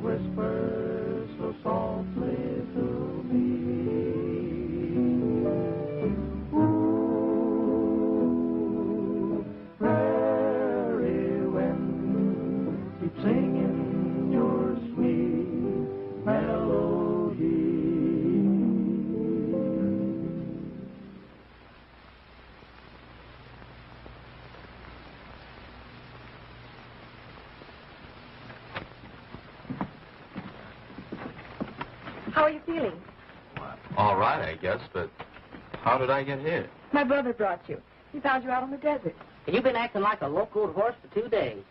whispers so softly to me. Ooh, prairie wind, keep singing your sweet melody. How are you feeling? All right, I guess, but how did I get here? My brother brought you. He found you out on the desert. You've been acting like a locoed horse for 2 days.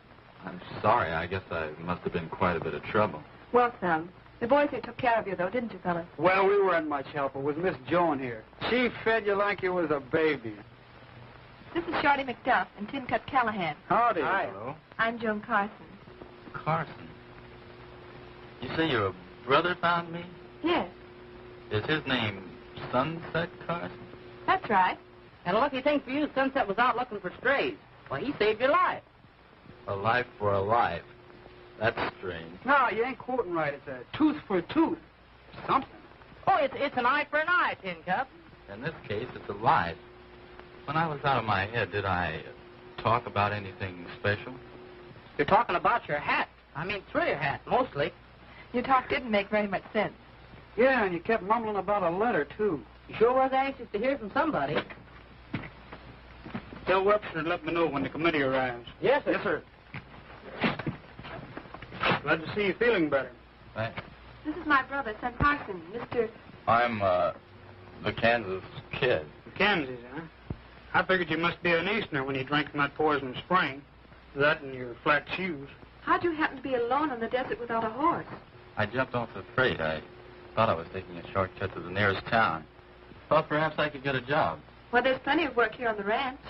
I'm sorry. I guess I must have been quite a bit of trouble. Well, Sam, the boys here took care of you, though, didn't you, fellas? Well, we weren't much help. It was Miss Joan here. She fed you like you was a baby. This is Shorty McDuff and Tin Cup Callahan. Howdy. Hi. Hello. I'm Joan Carson. Carson. You say your brother found me? Yes, Is his name Sunset Carson? that's right. And a lucky thing for you, Sunset was out looking for strays. Well, he saved your life. A life for a life. That's strange. No, you ain't quoting right. It's a tooth for a tooth. Something. Oh, it's an eye for an eye, Tin Cup. In this case, it's a life. When I was out of my head, did I talk about anything special? You're talking about your hat. I mean, through your hat, mostly. Your talk didn't make very much sense. Yeah, and you kept mumbling about a letter, too. You sure was anxious to hear from somebody. Tell Webster to let me know when the committee arrives. Yes, sir. Yes, sir. Glad to see you feeling better. Thanks. This is my brother, Sam Carson, Mr. I'm, the Kansas kid. Kansas, huh? I figured you must be an Easterner when you drank from that poison spring. That and your flat shoes. How'd you happen to be alone in the desert without a horse? I jumped off the freight. I thought I was taking a shortcut to the nearest town. Thought perhaps I could get a job. Well, there's plenty of work here on the ranch.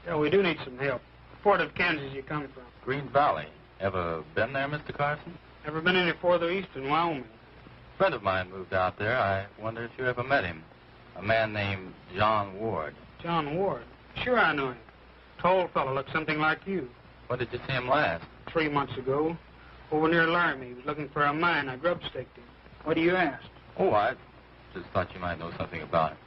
Yeah, we do need some help. What part of Kansas you come from? Green Valley. Ever been there, Mr. Carson? Ever been any further east in Wyoming? A friend of mine moved out there. I wonder if you ever met him. A man named John Ward. John Ward. Sure I know him. Tall fellow, looks something like you. When did you see him last? 3 months ago. Over near Laramie. He was looking for a mine. I grub-staked him. What do you ask? Oh, I just thought you might know something about him.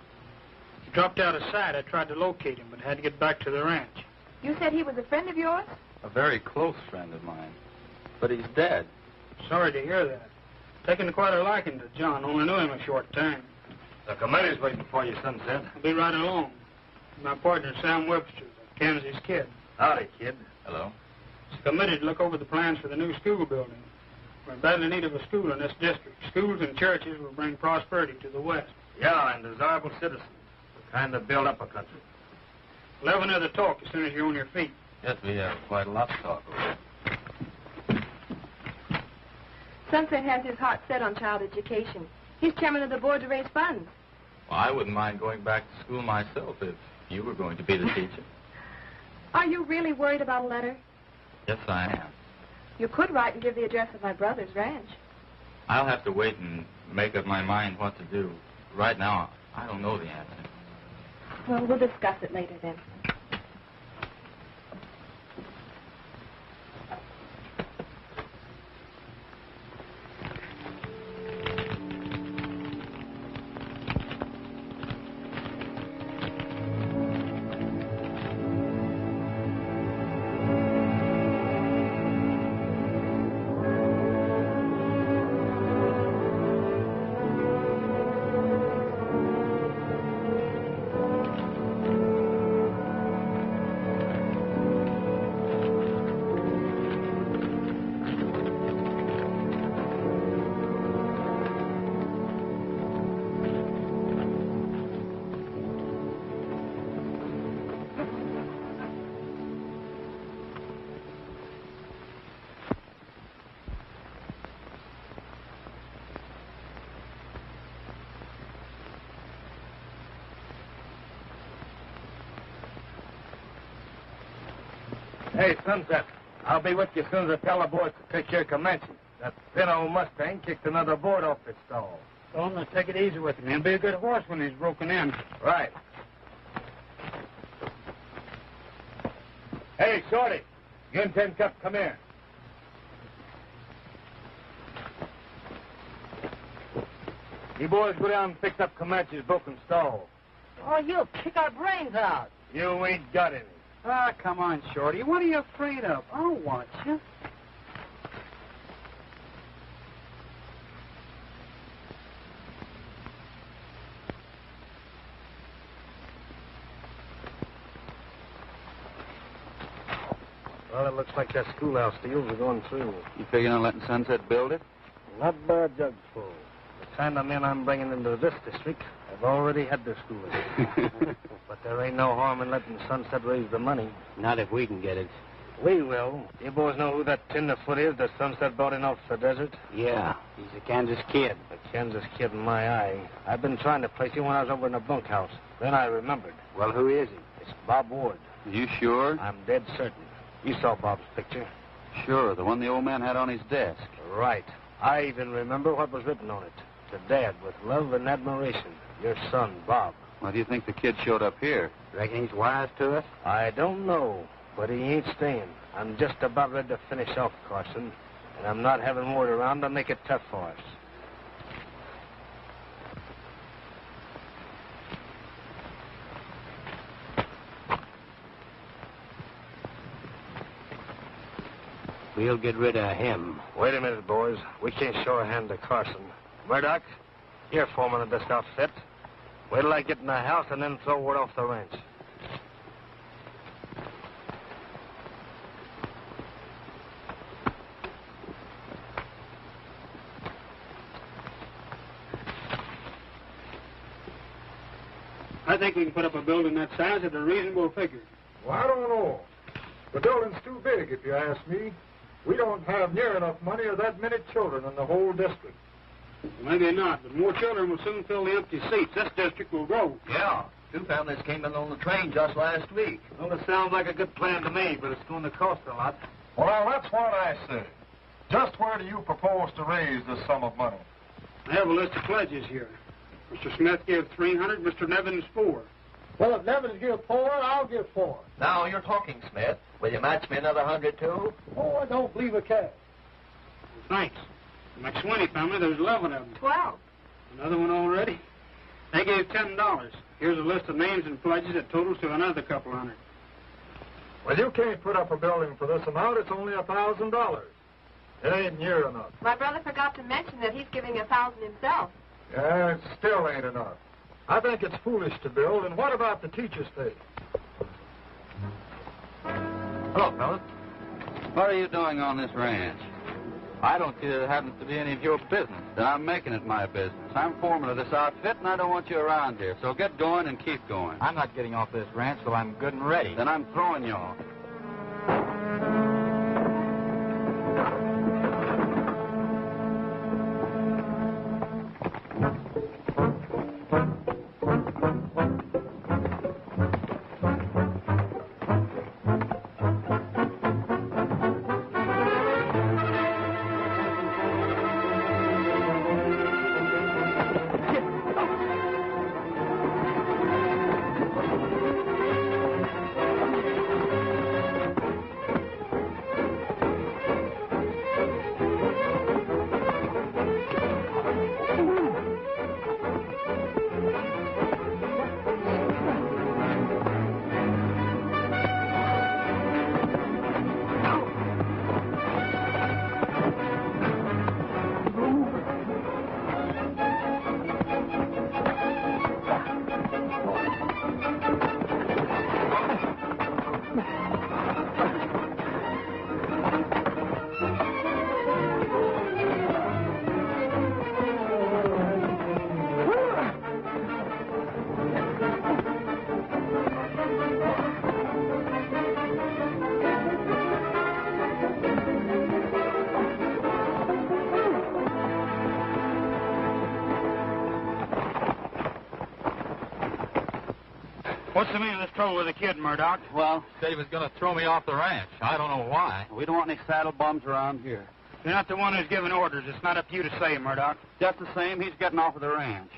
He dropped out of sight. I tried to locate him, but had to get back to the ranch. You said he was a friend of yours? A very close friend of mine. But he's dead. Sorry to hear that. Taken quite a liking to John. Only knew him a short time. The committee's waiting for you, Sunset. I'll be right along. My partner, Sam Webster, the Kansas kid. Howdy, kid. Hello? He's committed to look over the plans for the new school building. We're in badly need of a school in this district. Schools and churches will bring prosperity to the West. Yeah, and desirable citizens. The kind that build up a country. We'll have another talk as soon as you're on your feet. Yes, we have quite a lot to talk about. Sunset has his heart set on child education. He's chairman of the board to raise funds. Well, I wouldn't mind going back to school myself if you were going to be the teacher. Are you really worried about a letter? Yes, I am. You could write and give the address of my brother's ranch. I'll have to wait and make up my mind what to do. Right now, I don't know the answer. Well, we'll discuss it later then. Hey, Sunset. I'll be with you as soon as I tell the boys to take care of Comanche. That thin old Mustang kicked another board off its stall. Tell him to take it easy with him. He'll be a good horse when he's broken in. Right. Hey, Shorty. You and Tin Cup, come here. You boys go down and fix up Comanche's broken stall. Oh, you'll kick our brains out. You ain't got any. Ah, come on, Shorty. What are you afraid of? I'll watch you. Well, it looks like that schoolhouse deals are going through. You figuring on letting Sunset build it? Not by a jugful. The kind of men I'm bringing into this district have already had their schooling. But there ain't no harm in letting Sunset raise the money. Not if we can get it. We will. You boys know who that tenderfoot is that Sunset brought in off the desert? Yeah, he's a Kansas kid. A Kansas kid in my eye. I've been trying to place him when I was over in the bunkhouse. Then I remembered. Well, who is he? It's Bob Ward. You sure? I'm dead certain. You saw Bob's picture. Sure, the one the old man had on his desk. Right. I even remember what was written on it. To Dad, with love and admiration. Your son, Bob. Why do you think the kid showed up here? Reckon he's wise to us? I don't know, but he ain't staying. I'm just about ready to finish off Carson, and I'm not having Ward around to make it tough for us. We'll get rid of him. Wait a minute, boys. We can't show a hand to Carson. Murdoch, you're foreman of this outfit. Wait till I get in the house and then throw Ward off the ranch. I think we can put up a building that size at a reasonable figure. Well, I don't know. The building's too big, if you ask me. We don't have near enough money or that many children in the whole district. Well, maybe not, but more children will soon fill the empty seats. This district will grow. Yeah. 2 families came in on the train just last week. Well, it sounds like a good plan to me, but it's going to cost a lot. Well, now, that's what I say. Just where do you propose to raise this sum of money? I have a list of pledges here. Mr. Smith gave $300, Mr. Nevins $4. Well, if Nevins gives 4, I'll give 4. Now you're talking, Smith. Will you match me another 100, too? Oh, I don't believe a cash. Thanks. The McSwinney family, there's 11 of them. 12. Another one already? They gave $10. Here's a list of names and pledges that totals to another couple hundred. Well, you can't put up a building for this amount. It's only $1,000. It ain't near enough. My brother forgot to mention that he's giving 1,000 himself. Yeah, it still ain't enough. I think it's foolish to build. And what about the teacher's pay? Hello, fellas. What are you doing on this ranch? I don't see that it happens to be any of your business. Then I'm making it my business. I'm foreman of this outfit, and I don't want you around here. So get going and keep going. I'm not getting off this ranch till I'm good and ready. Then I'm throwing you off. What's the meaning of this trouble with the kid, Murdoch? Well, said he was going to throw me off the ranch. I don't know why. We don't want any saddle bums around here. You're not the one who's giving orders. It's not up to you to say, Murdoch. Just the same, he's getting off of the ranch.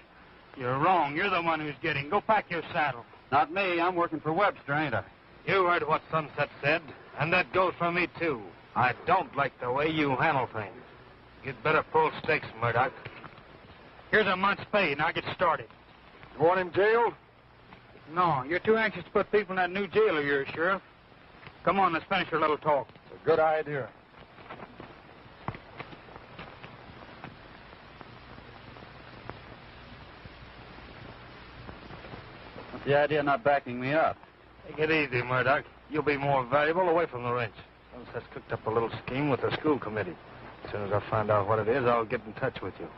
You're wrong. You're the one who's getting. Go pack your saddle. Not me. I'm working for Webster, ain't I? You heard what Sunset said, and that goes for me, too. I don't like the way you handle things. You'd better pull stakes, Murdoch. Here's a month's pay. Now get started. You want him jailed? No, you're too anxious to put people in that new jail of yours, Sheriff. Come on, let's finish our little talk. It's a good idea. What's the idea of not backing me up? Take it easy, Murdoch. You'll be more valuable away from the ranch. Sunset's cooked up a little scheme with the school committee. As soon as I find out what it is, I'll get in touch with you.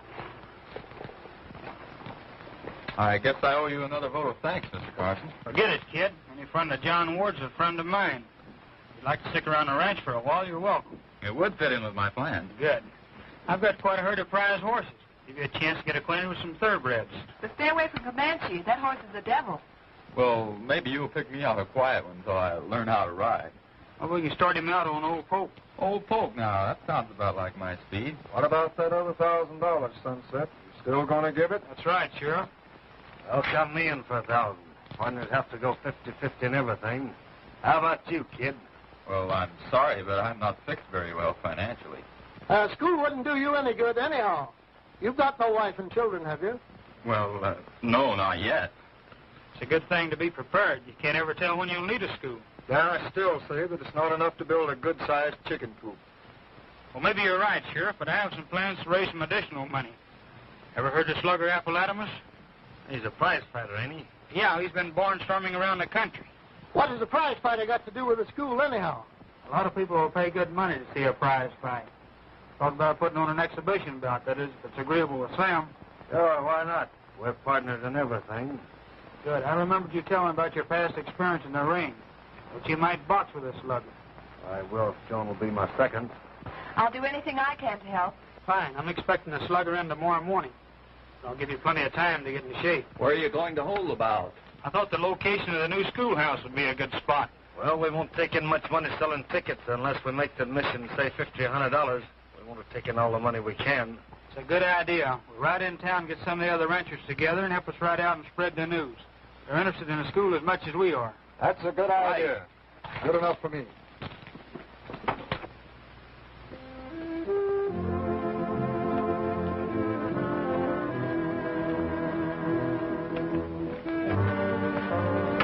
I guess I owe you another vote of thanks, Mr. Carson. Forget it, kid. Any friend of John Ward's a friend of mine. If you'd like to stick around the ranch for a while, you're welcome. It would fit in with my plan. Good. I've got quite a herd of prize horses. Give you a chance to get acquainted with some thoroughbreds. But stay away from Comanche. That horse is the devil. Well, maybe you'll pick me out a quiet one until I learn how to ride. Well, we can start him out on Old Pope. Old Poke now, that sounds about like my speed. What about that other $1,000, Sunset? You still going to give it? That's right, Sheriff. They'll shove me in for 1,000. Partners have to go 50-50 in everything. How about you, kid? Well, I'm sorry, but I'm not fixed very well financially. School wouldn't do you any good anyhow. You've got no wife and children, have you? Well, no, not yet. It's a good thing to be prepared. You can't ever tell when you'll need a school. Yeah, I still say that it's not enough to build a good-sized chicken coop. Well, maybe you're right, Sheriff, but I have some plans to raise some additional money. Ever heard of Slugger Appalachimus? He's a prize fighter, ain't he? Yeah, he's been barnstorming around the country. What has a prize fighter got to do with the school anyhow? A lot of people will pay good money to see a prize fight. Talk about putting on an exhibition bout, that is, if it's agreeable with Sam. Sure, why not? We're partners in everything. Good. I remembered you telling about your past experience in the ring. That you might box with a slugger. I will if Joan will be my second. I'll do anything I can to help. Fine. I'm expecting a slugger in tomorrow morning. I'll give you plenty of time to get in shape. Where are you going to hold the bout? I thought the location of the new schoolhouse would be a good spot. Well, we won't take in much money selling tickets unless we make the admission, say, $50 or $100. We want to take in all the money we can. It's a good idea. We'll ride in town, get some of the other ranchers together, and help us ride out and spread the news. They're interested in the school as much as we are. That's a good idea. Good enough for me.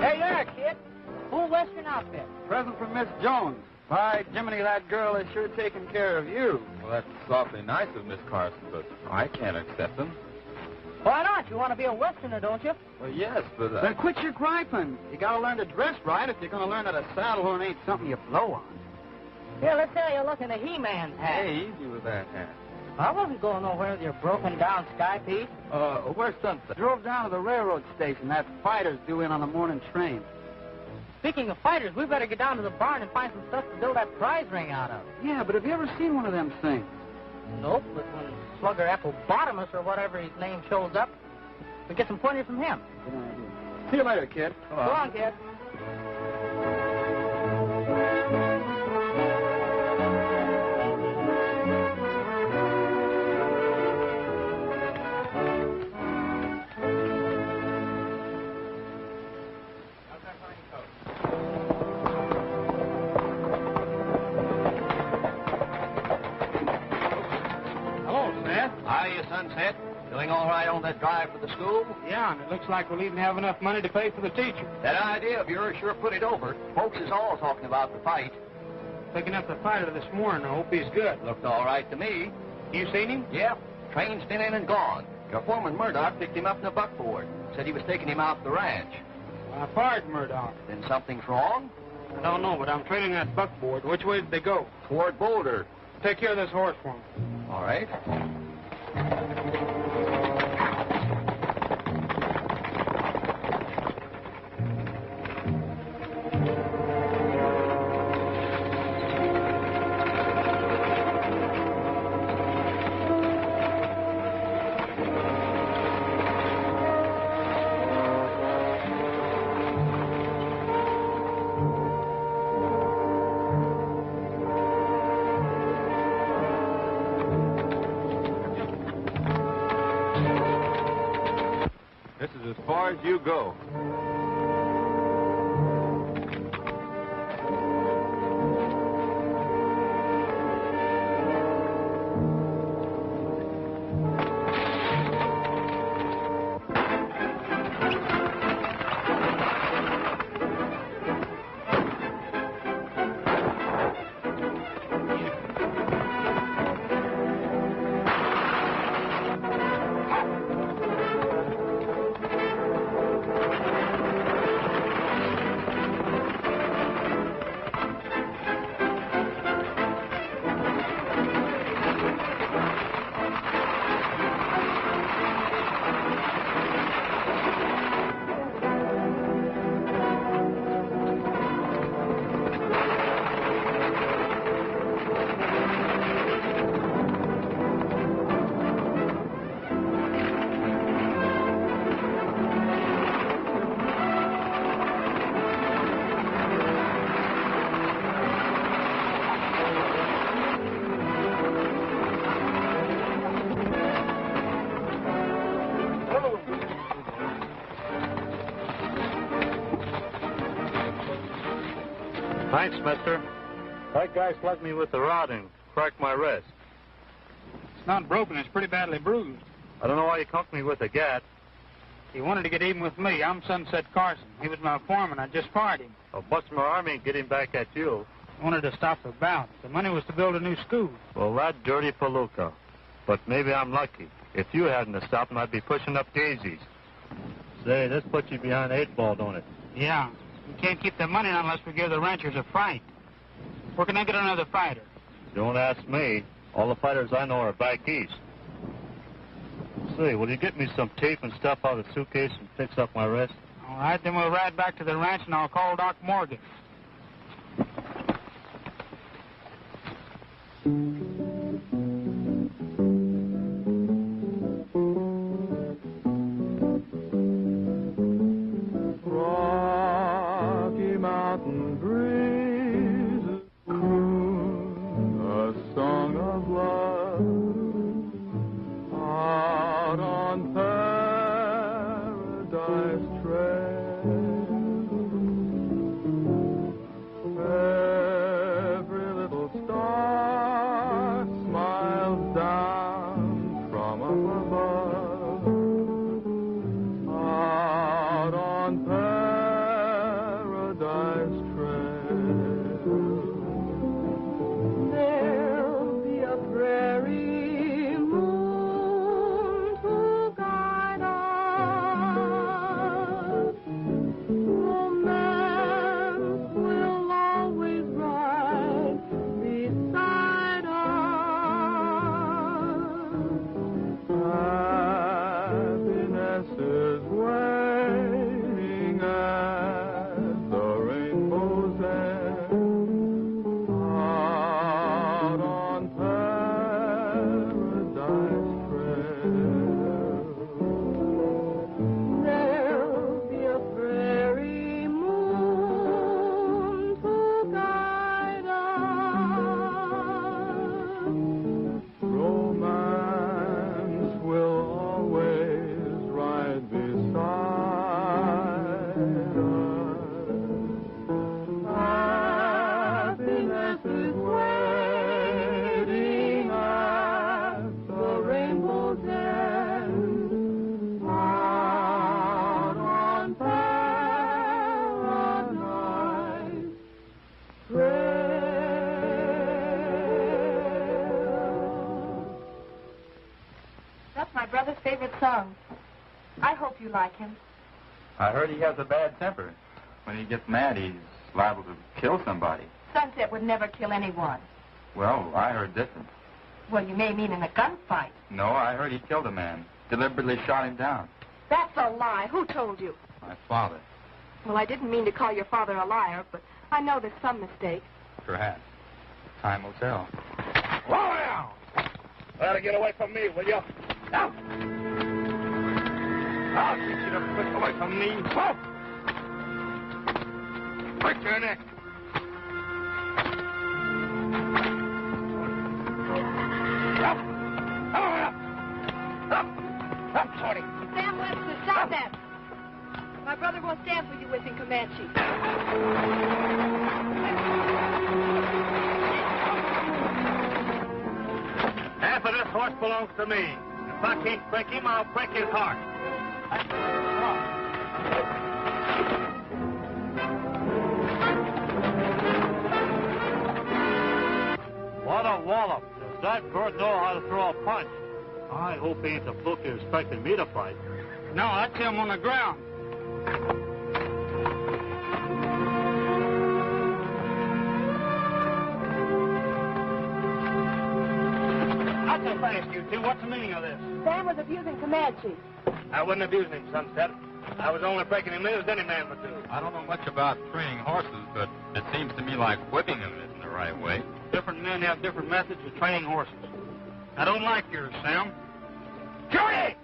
Hey there, kid. Full Western outfit. Present from Miss Jones. By Jiminy, that girl is sure taking care of you. Well, that's awfully nice of Miss Carson, but I can't accept them. Why not? You want to be a Westerner, don't you? Well, yes, but... Then quit your griping. You gotta learn to dress right if you're gonna learn that a saddle horn ain't something you blow on. Here, let's say you look in a He-Man's hat. Hey, easy with that hat. I wasn't going nowhere with your broken down sky piece. Where's Sunset? Drove down to the railroad station. That fighter's due in on the morning train. Speaking of fighters, we better get down to the barn and find some stuff to build that prize ring out of. Yeah, but have you ever seen one of them things? Nope, but when Slugger Applebadomus or whatever his name shows up, we get some pointers from him. Good idea. See you later, kid. Go on, kid. Hello, Smith. Hiya, Sunset. Doing all right on that drive for the school? Yeah, and it looks like we'll even have enough money to pay for the teacher. That idea of yours sure put it over. Folks is all talking about the fight. Picking up the fighter this morning. I hope he's good. Looked all right to me. You seen him? Yep. Train's been in and gone. Your foreman Murdoch picked him up in a buckboard. Said he was taking him out the ranch. I fired Murdoch. Then something's wrong? I don't know, but I'm trailing that buckboard. Which way did they go? Toward Boulder. Take care of this horse for me. All right. This is as far as you go. Thanks, mister. That guy slugged me with the rod and cracked my wrist. It's not broken. It's pretty badly bruised. I don't know why you conked me with a gat. He wanted to get even with me. I'm Sunset Carson. He was my foreman. I just fired him. I'll bust my army and get him back at you. I wanted to stop the bout. The money was to build a new school. Well, that dirty palooka. But maybe I'm lucky. If you hadn't have stopped him, I'd be pushing up daisies. Say, this puts you behind 8 ball, don't it? Yeah. We can't keep the money unless we give the ranchers a fight. Where can I get another fighter? Don't ask me. All the fighters I know are back east. Say, will you get me some tape and stuff out of the suitcase and fix up my wrist? All right, then we'll ride back to the ranch and I'll call Doc Morgan. Rocky Mountain breezes croon a song of love out on Paradise Trail. Every little star smiles down from up above out on Paradise Trail. There'll be a prairie moon to guide us. Romance will always ride beside us. Happiness is waiting at the rainbow's end out on Paradise Trail. There'll be a prairie moon to guide us. Romance will always ride beside us. Happiness is waiting at the rainbow's end out on Paradise Trail. That's my brother's favorite song. I hope you like him. I heard he has a bad temper. When he gets mad, he's liable to kill somebody. Sunset would never kill anyone. Well, I heard different. Well, you may mean in a gunfight. No, I heard he killed a man. Deliberately shot him down. That's a lie. Who told you? My father. Well, I didn't mean to call your father a liar, but I know there's some mistake. Perhaps. Time will tell. Whoa now! Try to get away from me, will you? Now! I'll teach you to quit away from me. Whoa! Break your neck. Up! Up! Up, Shorty! Sam Webster, stop that. My brother won't stand for you with in Comanche. Half of this horse belongs to me. If I can't break him, I'll break his heart. What a wallop. Does that bird know how to throw a punch? I hope he ain't the fluke you're expecting me to fight. No, that's him on the ground. Not so fast, you two. What's the meaning of this? Sam was abusing Comanche. I wasn't abusing him, Sunset. I was only breaking him in as any man would do. I don't know much about training horses, but it seems to me like whipping them isn't the right way. Different men have different methods of training horses. I don't like yours, Sam. Shorty!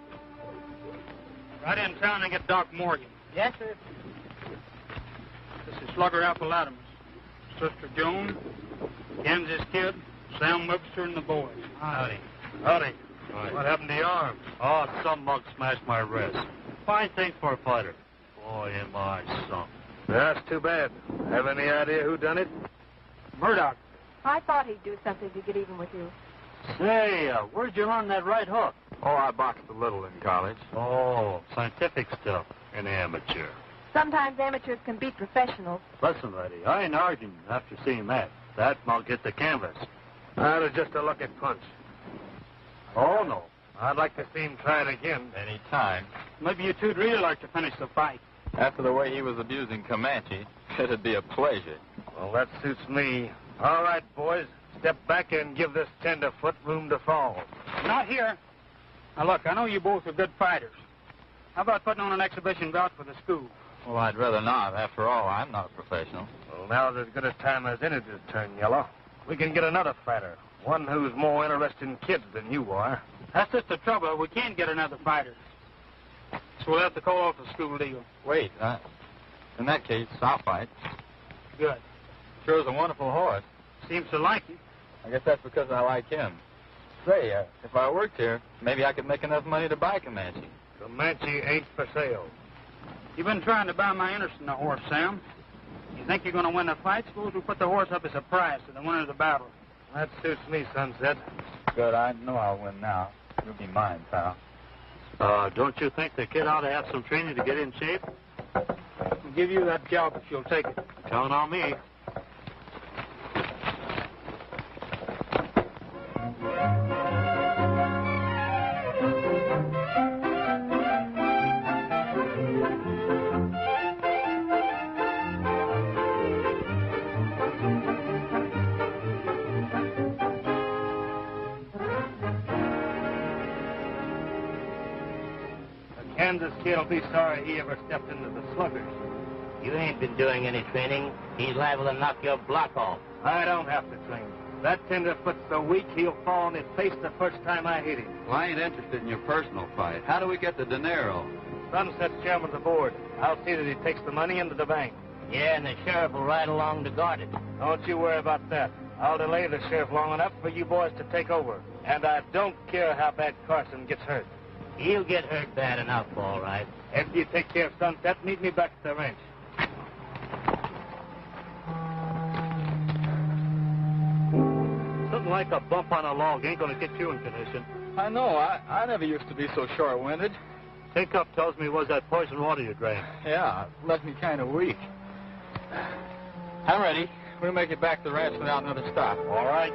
Right in town and get Doc Morgan. Yes, sir. This is Slugger Apple Adams, Sister Joan, Kansas Kid, Sam Webster, and the boys. Howdy. Howdy. What happened to your arm? Oh, some mug smashed my wrist. Fine thing for a fighter. Boy, am I sunk. That's too bad. Have any idea who done it? Murdoch. I thought he'd do something to get even with you. Say, where'd you learn that right hook? Oh, I boxed a little in college. Oh, scientific stuff. An amateur. Sometimes amateurs can beat professionals. Listen, lady, I ain't arguing after seeing that. That won't get the canvas. That was just a lucky punch. Oh, no. I'd like to see him try it again. Any time. Maybe you two'd really like to finish the fight. After the way he was abusing Comanche, it'd be a pleasure. Well, that suits me. All right, boys. Step back and give this tenderfoot room to fall. Not here. Now, look, I know you both are good fighters. How about putting on an exhibition bout for the school? Well, I'd rather not. After all, I'm not a professional. Well, now's as good a time as any to turn yellow. We can get another fighter. One who's more interested in kids than you are. That's just the trouble. We can't get another fighter. So we'll have to call off the school deal. Wait, in that case, I'll fight. Good. Sure is a wonderful horse. Seems to like you. I guess that's because I like him. Say, if I worked here, maybe I could make enough money to buy Comanche. Comanche ain't for sale. You've been trying to buy my interest in the horse, Sam. You think you're going to win the fight? Suppose we put the horse up as a prize to the winner of the battle. That suits me, Sunset. Good, I know I'll win now. You'll be mine, pal. Don't you think the kid ought to have some training to get in shape? I'll give you that job if you'll take it. Count on me. Kansas kid'll be sorry he ever stepped into the sluggers. You ain't been doing any training. He's liable to knock your block off. I don't have to train. That tenderfoot's so weak he'll fall on his face the first time I hit him. Well, I ain't interested in your personal fight. How do we get the dinero? Sunset's chairman of the board. I'll see that he takes the money into the bank. Yeah, and the sheriff will ride along to guard it. Don't you worry about that. I'll delay the sheriff long enough for you boys to take over. And I don't care how bad Carson gets hurt. He'll get hurt bad enough, all right. After you take care of Sunset, meet me back at the ranch. Something like a bump on a log ain't going to get you in condition. I know. I never used to be so short-winded. Hiccup tells me it was that poison water you drank. Yeah, it left me kind of weak. I'm ready. We'll make it back to the ranch without another stop. All right.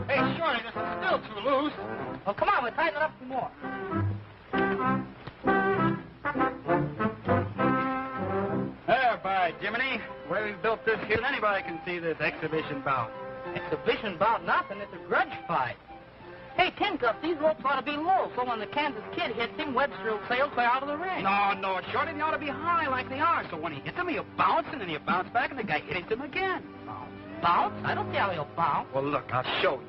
Hey, Shorty, this is still too loose. Well, come on, we'll tighten it up some more. There, by Jiminy. The way we've built this here, anybody can see this exhibition bout. Exhibition about nothing. It's a grudge fight. Hey, Tin Cup, these ropes ought to be low, so when the Kansas kid hits him, Webster will sail clear out of the ring. No, Shorty, they ought to be high like they are. So when he hits him, he'll bounce, and then he'll bounce back, and the guy hits him again. Bounce? I don't see how he'll bounce. Well, look, I'll show you.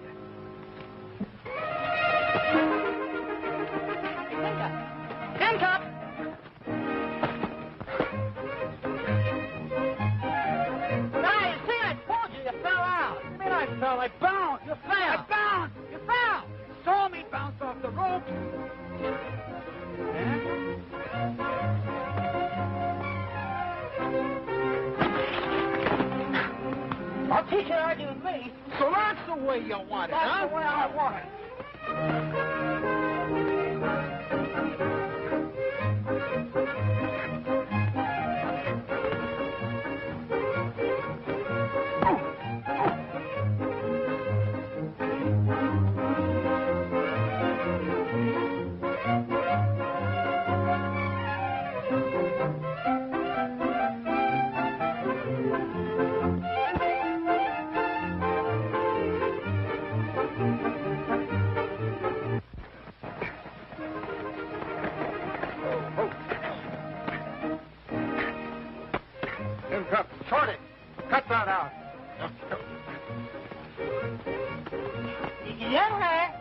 Tin Cup! Now, you see, I told you fell out. What do you mean I fell? I bounced. You fell. I bounced. You fell. You saw me bounce off the rope. I'll teach you to argue with me. So that's the way you want it, huh? That's the way I want it. Shorty, cut that out. Yeah.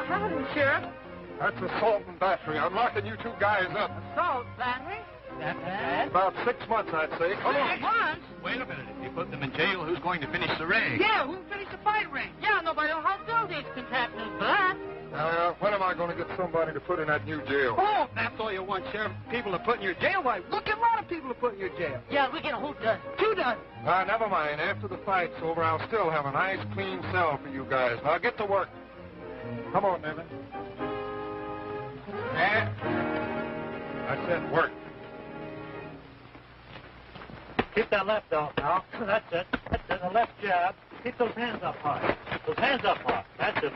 Howdy, Sheriff. That's assault and battery. I'm locking you two guys up. Assault, battery? That? About 6 months, I'd say. Come on. Once? Wait a minute. If you put them in jail, who's going to finish the ring? Yeah, who finished the fight ring? Yeah, nobody will help do these contentments for that. When am I going to get somebody to put in that new jail? Oh, that's all you want, Sheriff. People to put in your jail? Why, look at a lot of people to put in your jail. Yeah, we get a whole dozen. 2 dozen. Never mind. After the fight's over, I'll still have a nice, clean cell for you guys. Now get to work. Come on, Nevin. I said work. Keep that left out now. That's it. That's it. A left jab. Keep those hands up high. Those hands up high. That's it.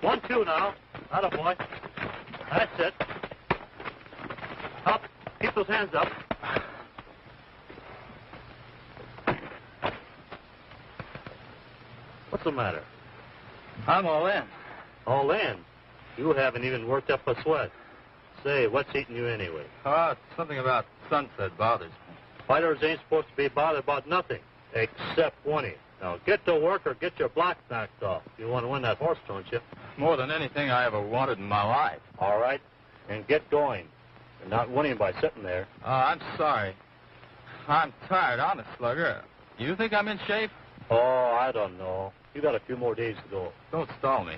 1, 2 now. Atta boy. That's it. Up. Keep those hands up. What's the matter? I'm all in. All in? You haven't even worked up a sweat. Say, what's eating you anyway? Something about sunset bothers me. Fighters ain't supposed to be bothered about nothing, except winning. Now, get to work or get your block knocked off. You want to win that horse, don't you? More than anything I ever wanted in my life. All right, and get going. You're not winning by sitting there. I'm sorry. I'm tired, honest, Slugger. You think I'm in shape? Oh, I don't know. You got a few more days to go. Don't stall me.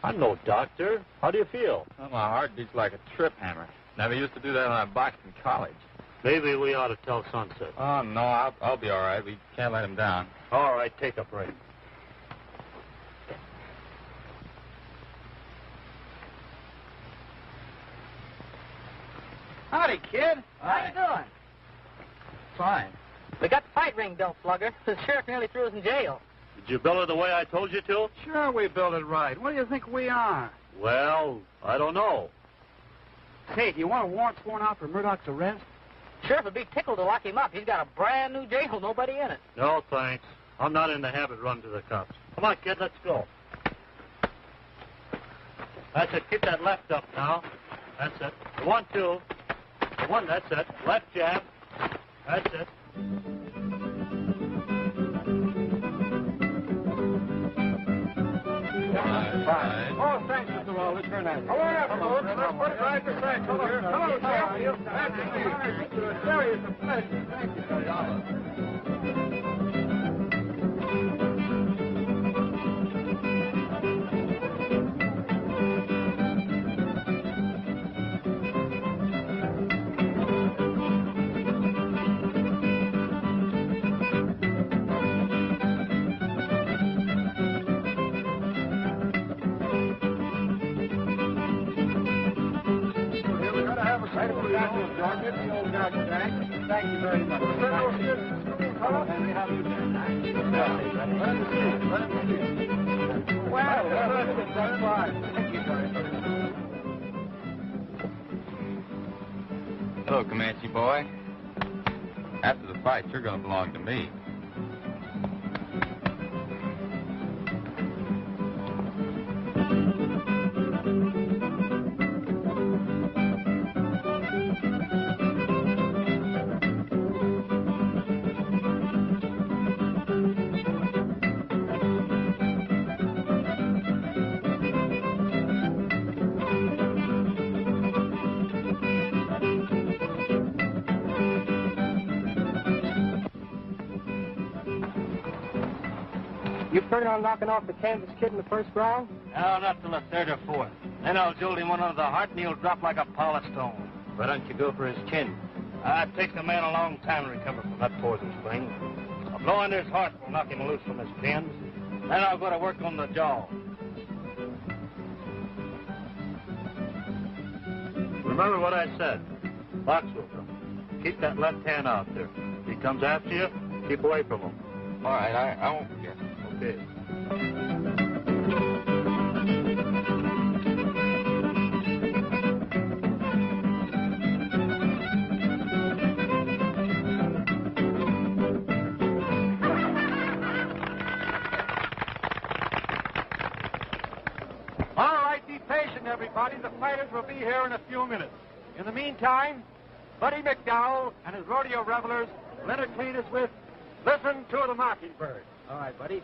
I'm no doctor. How do you feel? Well, my heart beats like a trip hammer. Never used to do that when I boxed in college. Maybe we ought to tell Sunset. Oh, no, I'll be all right. We can't let him down. All right, take a break. Howdy, kid. How you doing? Fine. We got the fight ring built, Slugger. The sheriff nearly threw us in jail. Did you build it the way I told you to? Sure, we built it right. What do you think we are? Well, I don't know. Say, do you want a warrant sworn out for Murdoch's arrest? Sheriff would be tickled to lock him up. He's got a brand new jail, nobody in it. No, thanks. I'm not in the habit of running to the cops. Come on, kid, let's go. That's it. Keep that left up now. That's it. 1, 2. 1, that's it. Left jab. That's it. Fine. Oh, thanks, Mr. Wallace. Turn that. Come on, folks. Let's put it right this way. Come on. Hello, Sheriff. Glad to see you. It's a pleasure. Thank you, sir. Thank you very much. Well, that's fine. Thank you very much. Hello, Comanche boy. After the fight, you're going to belong to me. You figuring on knocking off the Kansas kid in the first round? No, not till the 3rd or 4th. Then I'll jolt him one under the heart and he'll drop like a polished stone. Why don't you go for his chin? It takes a man a long time to recover from that poison spring. A blow under his heart will knock him loose from his pins. Then I'll go to work on the jaw. Remember what I said. Box with him. Keep that left hand out there. If he comes after you, keep away from him. All right, I won't forget. Okay. All right, be patient, everybody. The fighters will be here in a few minutes. In the meantime, Buddy McDowell and his rodeo revelers will entertain us with Listen to the Mockingbird. All right, buddy.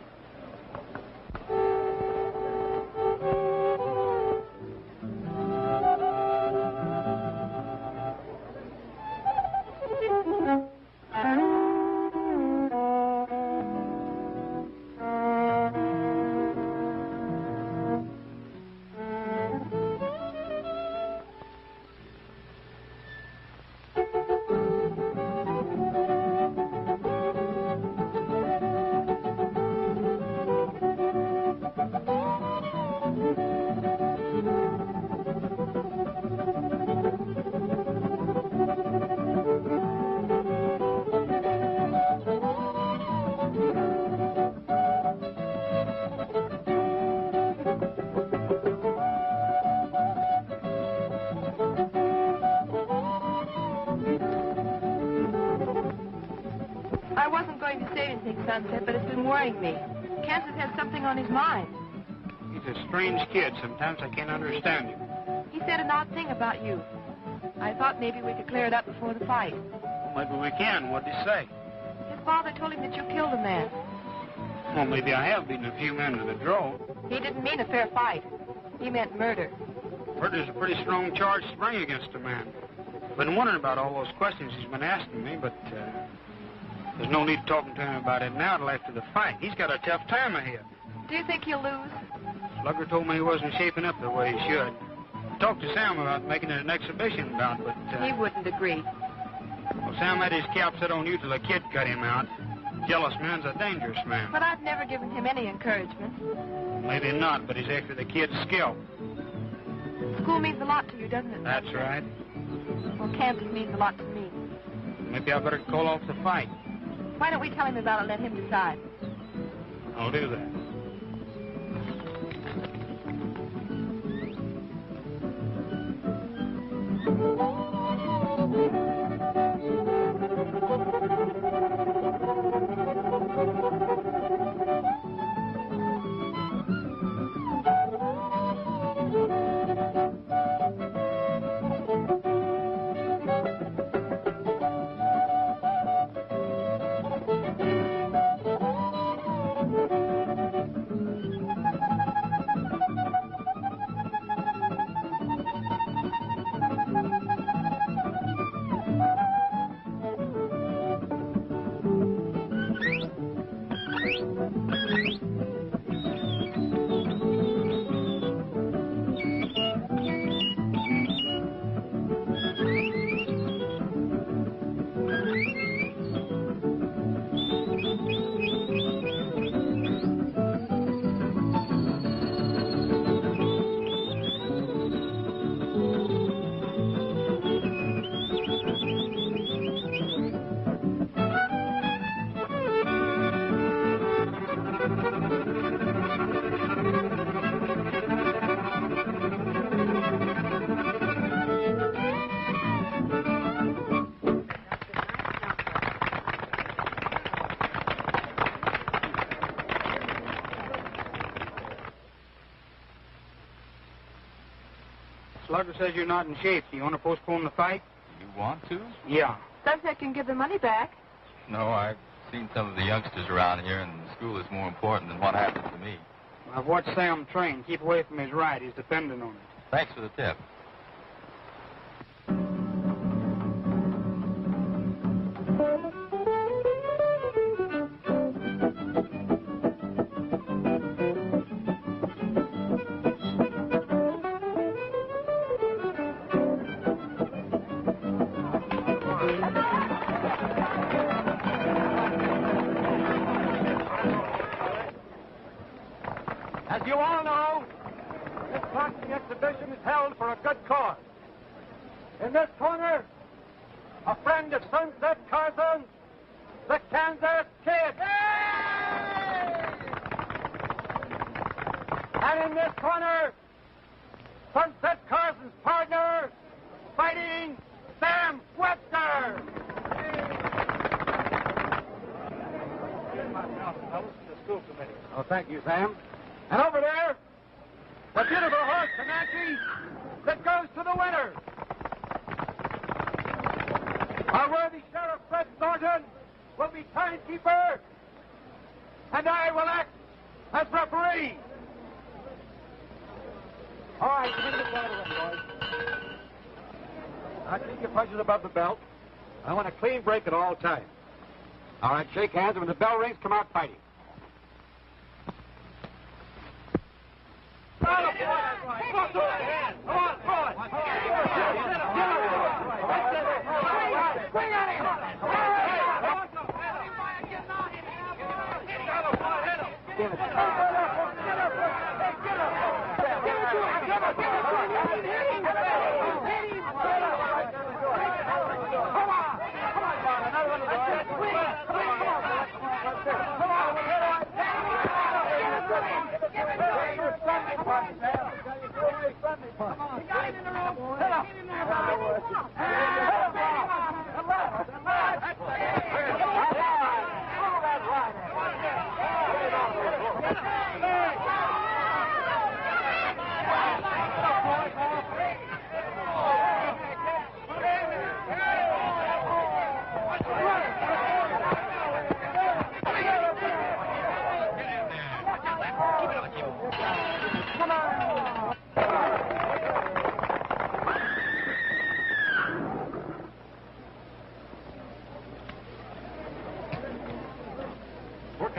going to say anything, Sunset, but it's been worrying me. Kansas has something on his mind. He's a strange kid. Sometimes I can't understand him. He said an odd thing about you. I thought maybe we could clear it up before the fight. Maybe we can. What'd he say? His father told him that you killed a man. Well, maybe I have beaten a few men to the draw. He didn't mean a fair fight. He meant murder. Murder's a pretty strong charge to bring against a man. I've been wondering about all those questions he's been asking me, but there's no need talking to him about it now till after the fight. He's got a tough time ahead. Do you think he'll lose? Slugger told me he wasn't shaping up the way he should. I talked to Sam about making it an exhibition bout, but... He wouldn't agree. Well, Sam had his cap set on you till a kid cut him out. Jealous man's a dangerous man. But I've never given him any encouragement. Maybe not, but he's after the kid's skill. School means a lot to you, doesn't it? That's right. Well, Kansas means a lot to me. Maybe I better call off the fight. Why don't we tell him about it and let him decide? I'll do that. Slugger says you're not in shape. Do you want to postpone the fight? You want to? Yeah. Sunset can give the money back. No, I've seen some of the youngsters around here, and school is more important than what happens to me. I've watched Sam train. Keep away from his right. He's dependent on it. Thanks for the tip. As you all know, this boxing exhibition is held for a good cause. In this corner, a friend of Sunset Carson, the Kansas Kid. And in this corner, Sunset Carson's partner, fighting Sam Webster. Oh, thank you, Sam. And over there, the beautiful horse, Comanche, that goes to the winner. Our worthy Sheriff Fred Thornton will be timekeeper, and I will act as referee. All right, bring the belt in, boys. Now, keep your punches above the belt. I want a clean break at all times. All right, shake hands, and when the bell rings, come out fighting.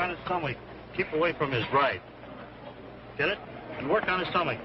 on his stomach. Keep away from his right. Get it? And work on his stomach.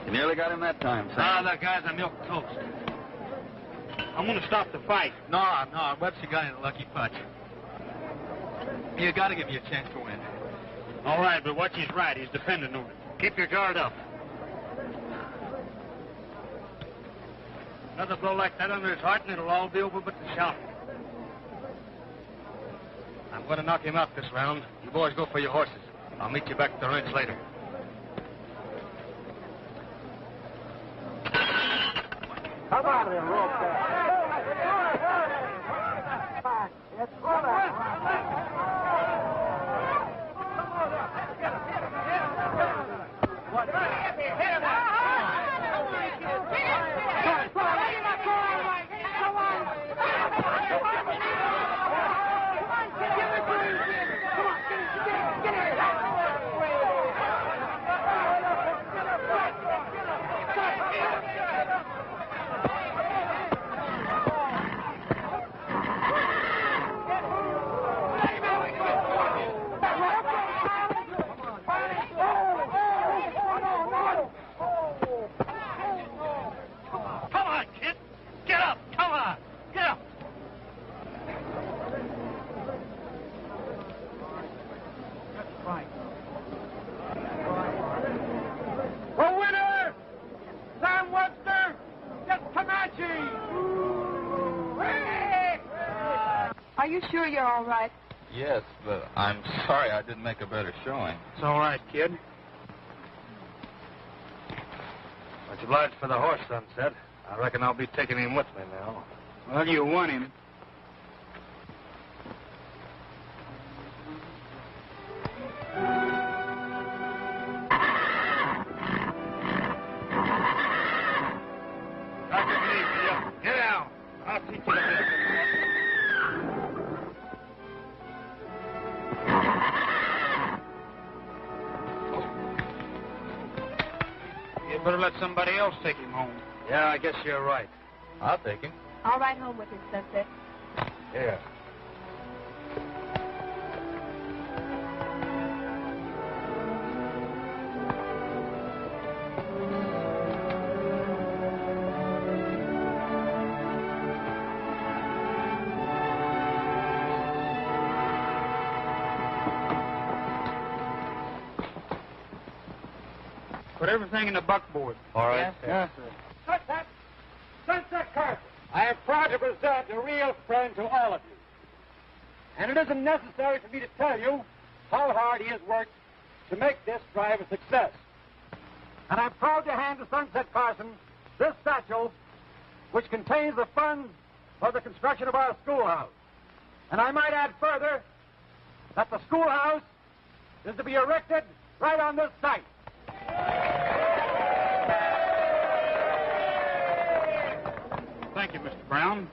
You nearly got him that time, Sam. That guy's a milk toast. I'm going to stop the fight. No, Webster got in a lucky punch. You got to give me a chance to win. All right, but watch his right. He's dependent on it. Keep your guard up. Another blow like that under his heart, and it'll all be over but the shouting. I'm going to knock him out this round. You boys go for your horses. I'll meet you back at the ranch later. Come on, then, rope there. It's Are you sure you're all right? Yes, but I'm sorry I didn't make a better showing. It's all right, kid. Much obliged for the horse, Sunset. I reckon I'll be taking him with me now. Well, you won him. Get down. I'll teach you the You better let somebody else take him home. Yeah, I guess you're right. I'll take him. I'll ride home with him, Sunset. Here. Put everything in the buckboard. All right. Yes, sir. Sunset Carson, I am proud to present a real friend to all of you. And it isn't necessary for me to tell you how hard he has worked to make this drive a success. And I'm proud to hand to Sunset Carson this satchel, which contains the funds for the construction of our schoolhouse. And I might add further that the schoolhouse is to be erected right on this site. Thank you, Mr. Brown.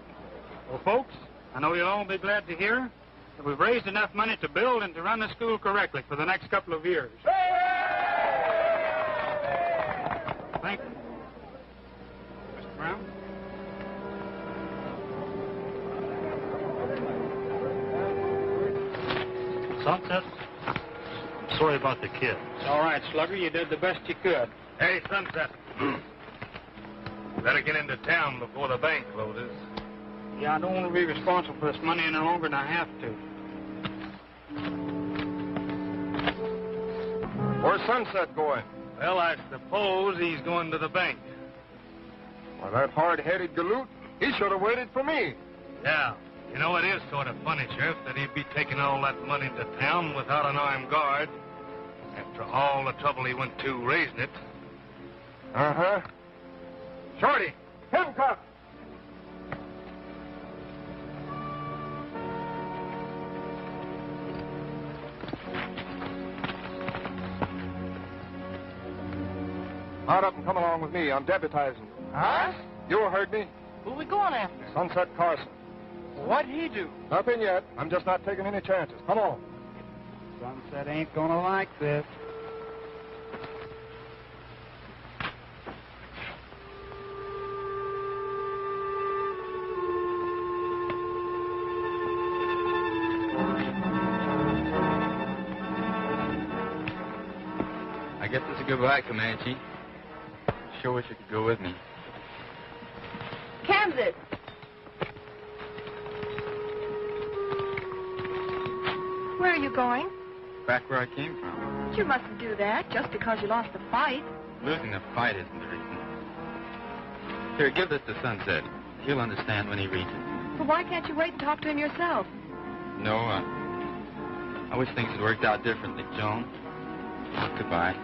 Well, folks, I know you'll all be glad to hear that we've raised enough money to build and to run the school correctly for the next couple of years. Thank you. Mr. Brown? Sunset, I'm sorry about the kid. It's all right, Slugger. You did the best you could. Hey, Sunset. Better get into town before the bank closes. Yeah, I don't want to be responsible for this money any longer than I have to. Where's Sunset going? Well, I suppose he's going to the bank. Well, that hard-headed galoot, he should have waited for me. Yeah. You know, it is sort of funny, Sheriff, that he'd be taking all that money to town without an armed guard after all the trouble he went to raising it. Uh-huh. Shorty, handcuff! Mount up and come along with me. I'm deputizing. Huh? You heard me. Who are we going after? Sunset Carson. What'd he do? Nothing yet. I'm just not taking any chances. Come on. Sunset ain't gonna like this. I guess it's a goodbye, Comanche. Sure wish you could go with me. Kansas. Where are you going? Back where I came from. You mustn't do that just because you lost the fight. Losing the fight isn't the reason. Here, give this to Sunset. He'll understand when he reads it. But why can't you wait and talk to him yourself? No, I wish things had worked out differently, Joan. Goodbye.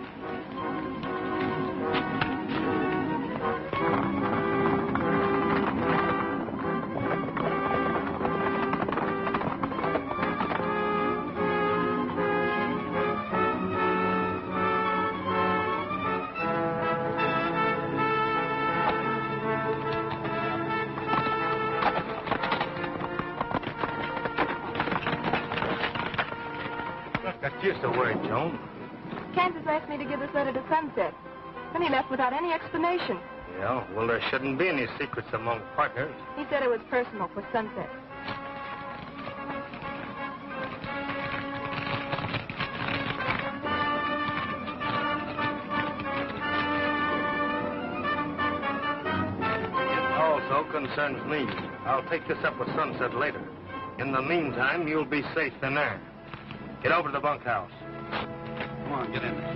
That's just a word, Joan. Kansas asked me to give this letter to Sunset. Then he left without any explanation. Yeah, well, there shouldn't be any secrets among partners. He said it was personal for Sunset. It also concerns me. I'll take this up with Sunset later. In the meantime, you'll be safe in there. Get over to the bunkhouse. Come on, get in there.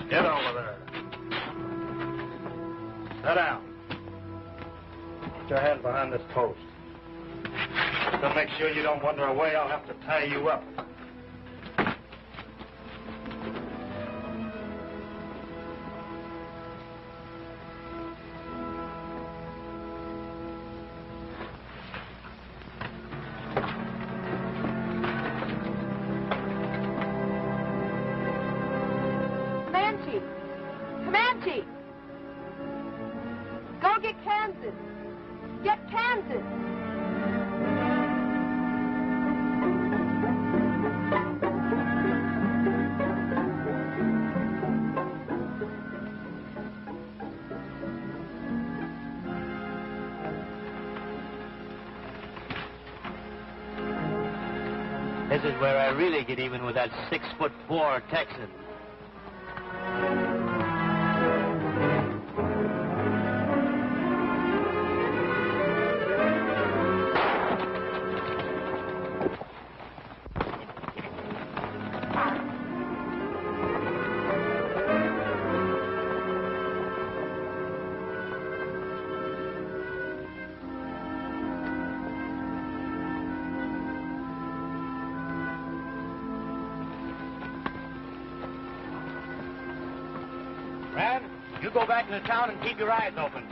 Get over there. Sit down. Put your hand behind this post. To make sure you don't wander away, I'll have to tie you up. Comanche! Go get Kansas! Get Kansas! This is where I really get even with that 6'4" Texan. Brad, you go back into town and keep your eyes open.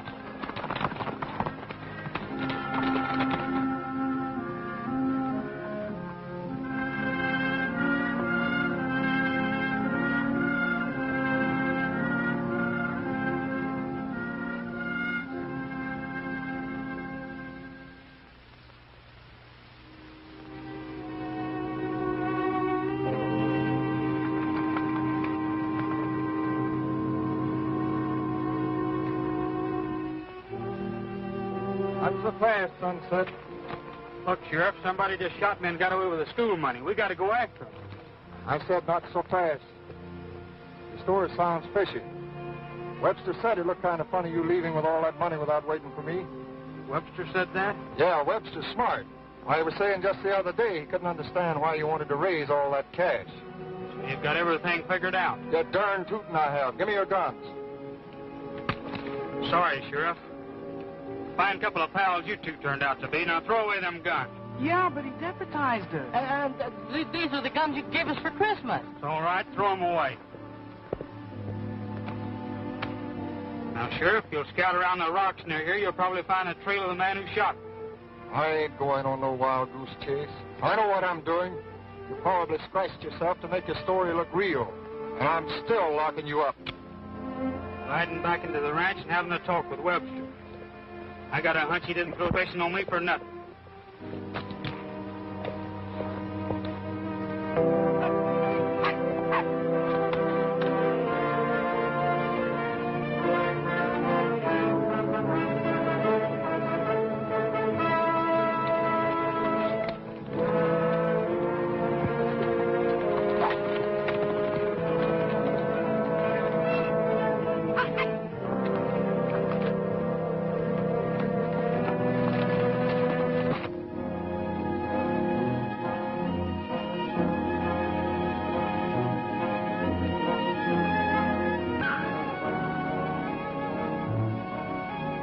Not so fast, Sunset. Look, Sheriff, somebody just shot me and got away with the school money. We got to go after him. I said not so fast. The story sounds fishy. Webster said it looked kind of funny you leaving with all that money without waiting for me. Webster said that? Yeah, Webster's smart. I was saying just the other day he couldn't understand why you wanted to raise all that cash. So you've got everything figured out. You're darn tootin' I have. Give me your guns. Sorry, Sheriff. Fine couple of pals you two turned out to be. Now throw away them guns. Yeah, but he deputized us. These are the guns you gave us for Christmas. It's all right. Throw them away. Now, Sheriff, you'll scout around the rocks near here. You'll probably find a trail of the man who shot me. I ain't going on no wild goose chase. I know what I'm doing. You probably scratched yourself to make your story look real. And I'm still locking you up. Riding back into the ranch and having a talk with Webster. I got a hunch he didn't throw fishing on me for nothing.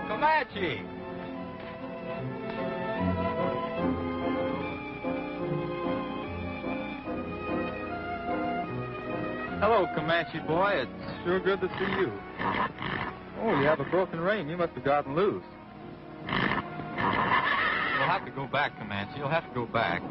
Comanche! Hello, Comanche boy. It's sure good to see you. Oh, you have a broken rein. You must have gotten loose. You'll have to go back, Comanche. You'll have to go back.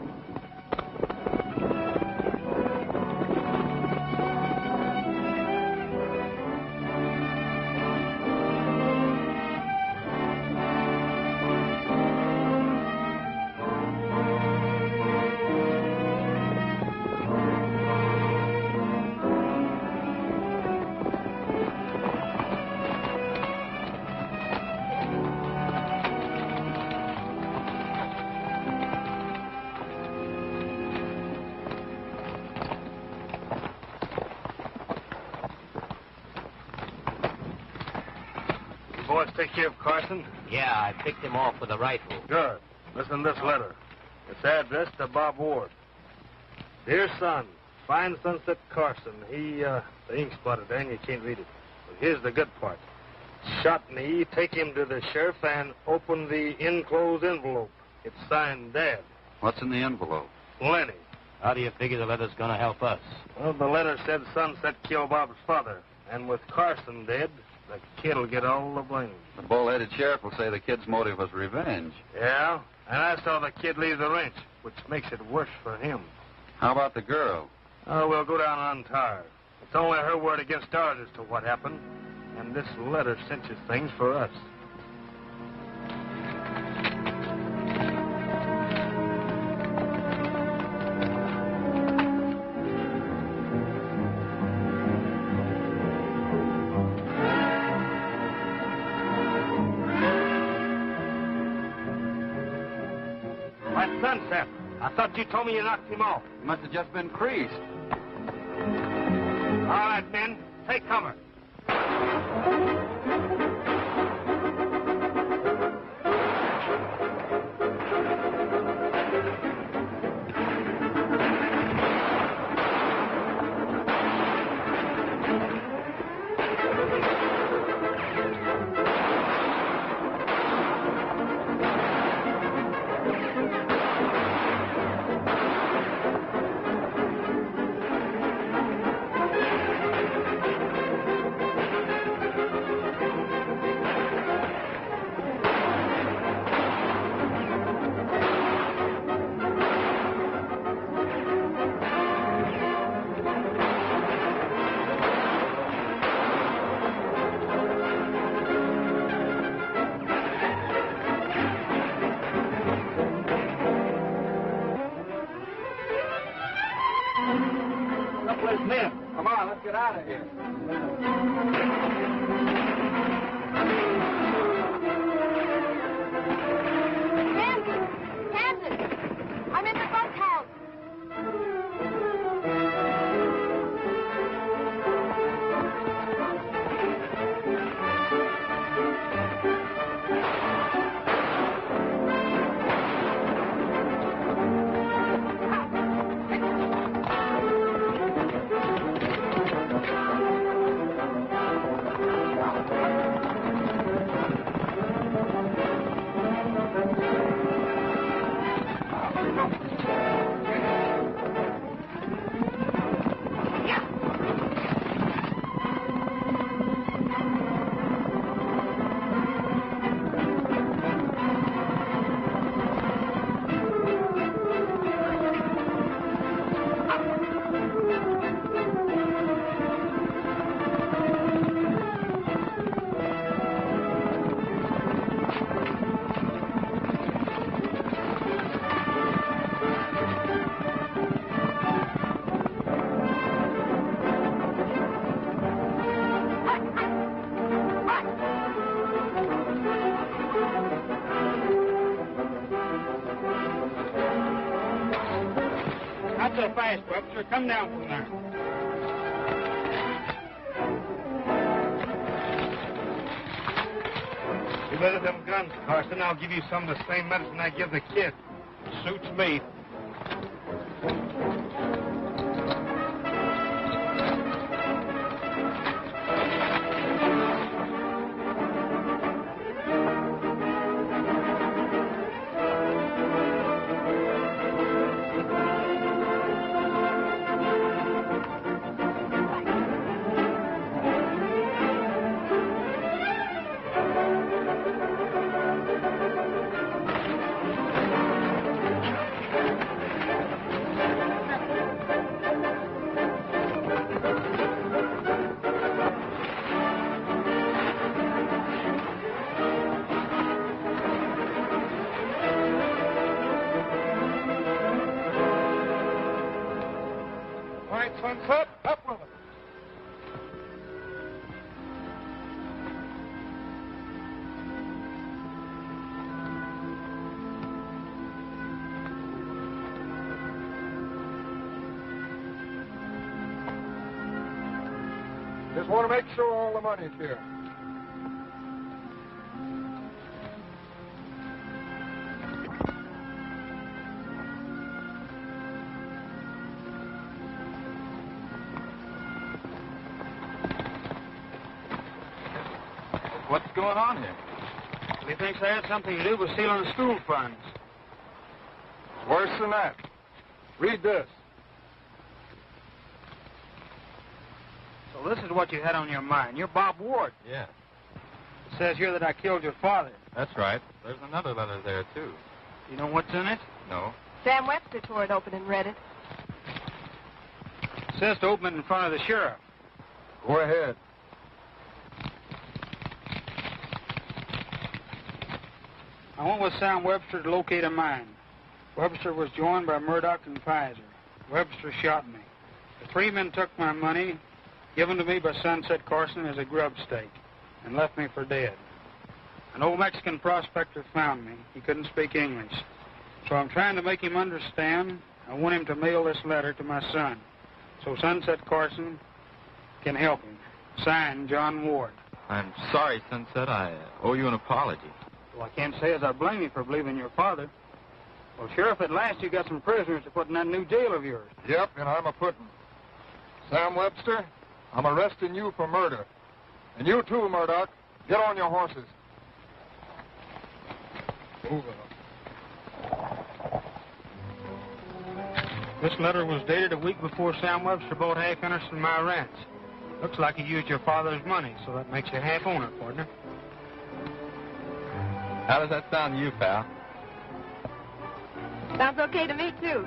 Boys take care of Carson? Yeah, I picked him off with a rifle. Good. Listen to this letter. It's addressed to Bob Ward. Dear son, find Sunset Carson. The ink spotted there and you can't read it. But here's the good part. Shot me, take him to the sheriff and open the enclosed envelope. It's signed Dad. What's in the envelope? Plenty. How do you figure the letter's gonna help us? Well, the letter said Sunset killed Bob's father. And with Carson dead, the kid'll get all the blame. The bull-headed sheriff will say the kid's motive was revenge. Yeah, and I saw the kid leave the ranch, which makes it worse for him. How about the girl? Oh, we'll go down on Tar. It's only her word against ours as to what happened. And this letter cinches things for us. Why, Sunset, I thought you told me you knocked him off. He must have just been creased. All right, men, take cover. Men, come on, let's get out of here. Not so fast, Webster. Come down from there. You better them guns, Carson. I'll give you some of the same medicine I give the kid. Suits me. Sunset, up with it. Just want to make sure all the money's here. What's going on here? He thinks I had something to do with stealing the school funds. Worse than that. Read this. So this is what you had on your mind. You're Bob Ward. Yeah, It says here that I killed your father. that's right. There's another letter there, too. You know what's in it? No. Sam Webster tore it open and read it. It says to open it in front of the sheriff. Go ahead. I went with Sam Webster to locate a mine. Webster was joined by Murdoch and Pfizer. Webster shot me. The three men took my money, given to me by Sunset Carson as a grub stake, and left me for dead. An old Mexican prospector found me. He couldn't speak English. So I'm trying to make him understand. I want him to mail this letter to my son, so Sunset Carson can help him. Signed, John Ward. I'm sorry, Sunset. I owe you an apology. Well, I can't say as I blame you for believing your father. Well, Sheriff, at last you got some prisoners to put in that new jail of yours. Yep, and I'm a-putting. Sam Webster, I'm arresting you for murder. And you too, Murdoch. Get on your horses. Move up. This letter was dated a week before Sam Webster bought half interest in my ranch. Looks like you used your father's money, so that makes you half owner, partner. How does that sound to you, pal? Sounds okay to me, too.